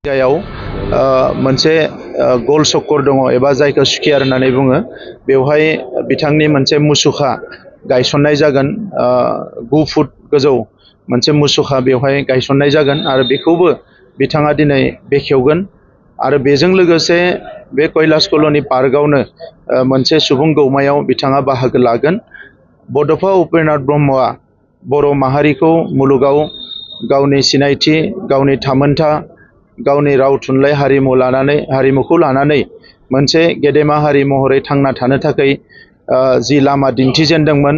जायगायाव मोनसे गल चक्कर दङ एबा जायखौ स्कुवेर होननानै बुङो बेवहाय बिथांनि मोनसे मुसुखा गायसननाय जागोन 9 फुट गोजौ मोनसे मुसुखा बेवहाय गायसननाय जागोन आरो बेखौबो बिथाङा दिनै बेखेवगोन आरो बेजों लोगोसे बे कैलाश कल'नि पार्कआवनो मोनसे सुबुं गौमायाव बिथाङा बाहागो लागोन। बड'फा उपेन्द्रनाथ ब्रह्मआ बर' माहारिखौ मुलुगाव गावनि सिनायथि गावनि थामोनथा गावनि राव थुनलाइ हारिमुखौ लानानै मोनसे गेदेमा हारि महरै थांना थानो थाखाय जि लामा दिन्थिजेनदोंमोन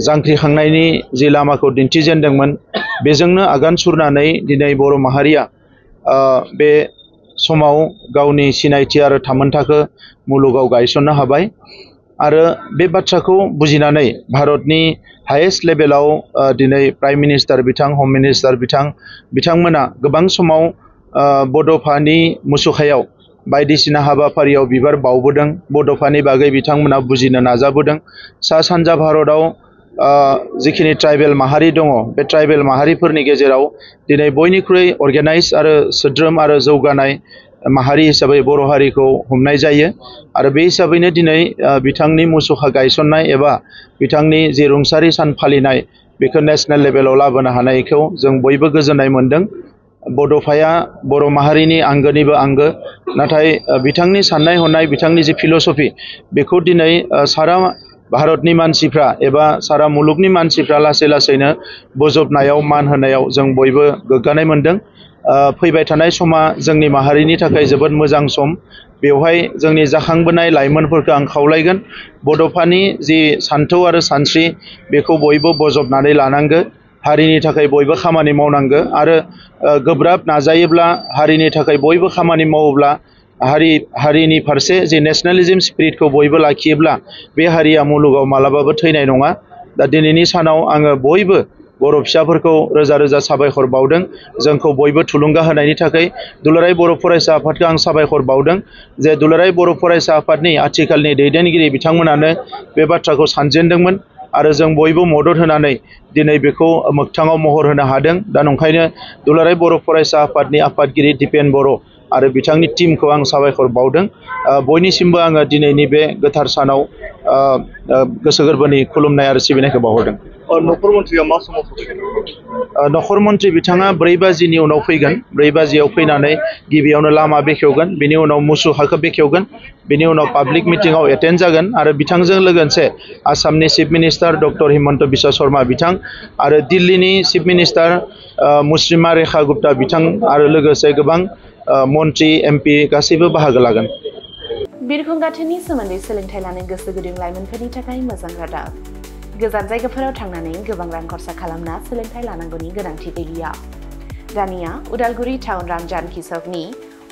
जांख्रिखांनायनि जि लामाखौ दिन्थिजेनदोंमोन बेजोंनो आगान सुरनानै दिनै बर' माहारिया बे समाव गावनि सिनायथि आरो थामोनथाखौ मुलुगाव गायसननो हाबाय आरो बे बाथ्राखौ बुजिनानै भारतनि हायेस्ट लेभेलाव दिनै प्राइम मिनिस्टार बिथां हम मिनिस्टार बिथांमोना गोबां समाव बड'फानि मुसुखायाव बायदिसिना हाबाफारियाव बिबार बावबोदों। बड'फानि बागै बिथांमोना बुजिनो नाजाबोदों। सा सानजा भारतआव जिखिनि ट्राइबेल माहारि दङ बे ट्राइबेल माहारिफोरनि गेजेराव दिनै बयनिख्रुइ अर्गेनाइज आरो सोद्रोम आरो जौगानाय माहारि हिसाबै बर' हारिखौ हमनाय जायो आरो बे हिसाबैनो दिनै बिथांनि मुसुखा गायसननाय एबा बिथांनि जि रुंसारि सान फालिनाय बेखौ नेशनेल लेभेलाव लाबोनो हानायखौ जों बयबो गोजोननाय मोनदों। बड'फाया बर' माहारिनि आंगोनिबो आंगो नाथाय बिथांनि साननाय हनाय बिथांनि जि फिल'सफि बेखौ दिनै सारा भारतनि मानसिफ्रा एबा सारा मुलुगनि मानसिफ्रा लासै लासैनो बोजबनायाव मान होनायाव जों बयबो गोग्गानाय मोनदों। फैबाय थानाय समा जोंनि माहारिनि थाखाय जोबोद मोजां सम। बेवहाय जोंनि जाखांबोनाय लाइमोनफोरखौ आं खावलायगोन बड'फानि जि सान्थौ आरो सानस्रि बेखौ बयबो बजबनानै लानांगौ। हारिनि थाखाय बयबो खामानि मावनांगौ आरो गोब्राब नाजायोब्ला हारिनि थाखाय बयबो खामानि मावोब्ला हारिनि फारसे जि नेशनेलिज्म स्पिरिटखौ बयबो लाखियोब्ला बे हारिया मुलुगाव मालाबाबो थैनाय नङा। दा दिनैनि सानाव आङो बयबो बर' फिसाफोरखौ रोजा रोजा साबायखर बावदों जोंखौ बयबो थुलुंगा होनायनि थाखाय। दुलाराय बर' फरायसा आफादखौ आं साबायखर बावदों जे दुलाराय बर' फरायसा आफादनि आथिखालनि दैदेनगिरि बिथांमोनानो बे बाथ्राखौ सानजेनदोंमोन आरो जों बयबो मदद होनानै दिनै बेखौ मोगथाङाव महर होनो हादों। दा नंखायनो दुलाराय बर' फरायसा आफादनि आफादगिरि दिपेन बर' आरो बिथांनि टीमखौ आं साबायखर बावदों। बयनिसिमबो आङो दिनैनि बे गोथार सानाव गोसो गोरबोनि खुलुमनाय आरो सिबिनायखौ बावहरदों। नखर मन्थ्रिया मा समाव सफैगोन? नखर मन्थ्रि बिथाङा 4 बाजिनि उनाव फैगोन। 4 बाजियाव फैनानै गिबियावनो लामा बेखेवगोन, बिनि उनाव मुसुखाखौ बेखेवगोन, बिनि उनाव पाब्लिक मिटिङाव एटेन्ड जागोन आरो बिथांजों लोगोसे आसामनि chief minister doctor Himanta Biswa Sharma बिथां आरो दिल्लीनि चिफ मिनिस्टार मुस्रिमा रेखा गुप्ता बिथां आरो लोगोसे गोबां मन्त्रि एमपि गासैबो बाहागो लागोन। बिरखं गाथोननि सोमोन्दै सोलोंथाइ लानो गोसो गुदुं लाइमोनफोरनि थाखाय मोजां रादाब। गोजान जायगाफोराव थांनानै गोबां रां खरसा खालामना सोलोंथाइ लानांगौनि गोनांथि गैलिया। दानिया उदालगुरि टाउन रामजानकि सकनि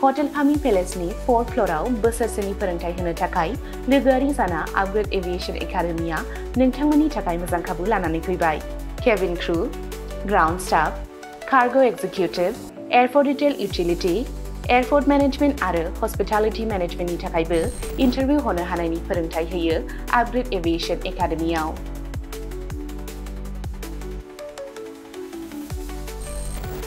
हटेल फामि पेलेसनि 4th फ्ल'राव बोसोरसेनि फोरोंथाइ होनो थाखाय लोगोआरि जाना आपग्रेड एभिएशन एकाडेमिया नोंथांमोननि थाखाय मोजां खाबु लानानै फैबाय। Cabin crew, ground staff, cargo executive, airport retail utility, airport management आरो हस्पिटालिटी मेनेजमेन्टनि थाखायबो इन्टारभिउ होनो हानायनि फोरोंथाइ होयो आपग्रेड एभिएशन एकाडेमियाव।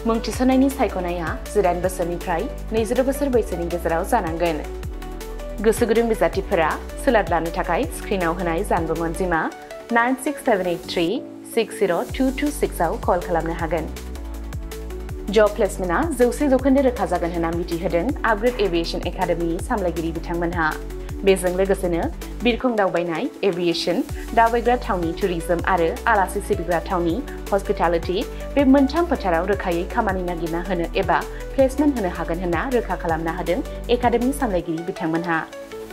मुं थिसननायनि सायख'नाया 18 बोसोरनिफ्राय 22 बोसोर बैसोनि गेजेराव जानांगोन। गोसो गुदुं बिजाथिफोरा सोलाद लानो थाखाय स्क्रिनाव होनाय जानबुं अनजिमा 96783602226 आव कल खालामनो हागोन। जब प्लेसमेन्टआ 100% रोखा जागोन होनना मिथिहोदों आपग्रेड एभिएशन एकाडेमिनि सामलायगिरि बिथांमोनहा। बेजों लोगोसेनो बिरखं दावबायनाय, एभिएशन, दावबायग्रा थावनि टुरिज्म आरो आलासि सिबिग्रा थावनि हस्पिटालिटी बे मोनथाम फोथाराव रोखायै खामानि नागिरना होनो एबा प्लेसमेन्ट होनो हागोन होनना रोखा खालामना होदों एकाडेमि सामलायगिरि बिथांमोनहा।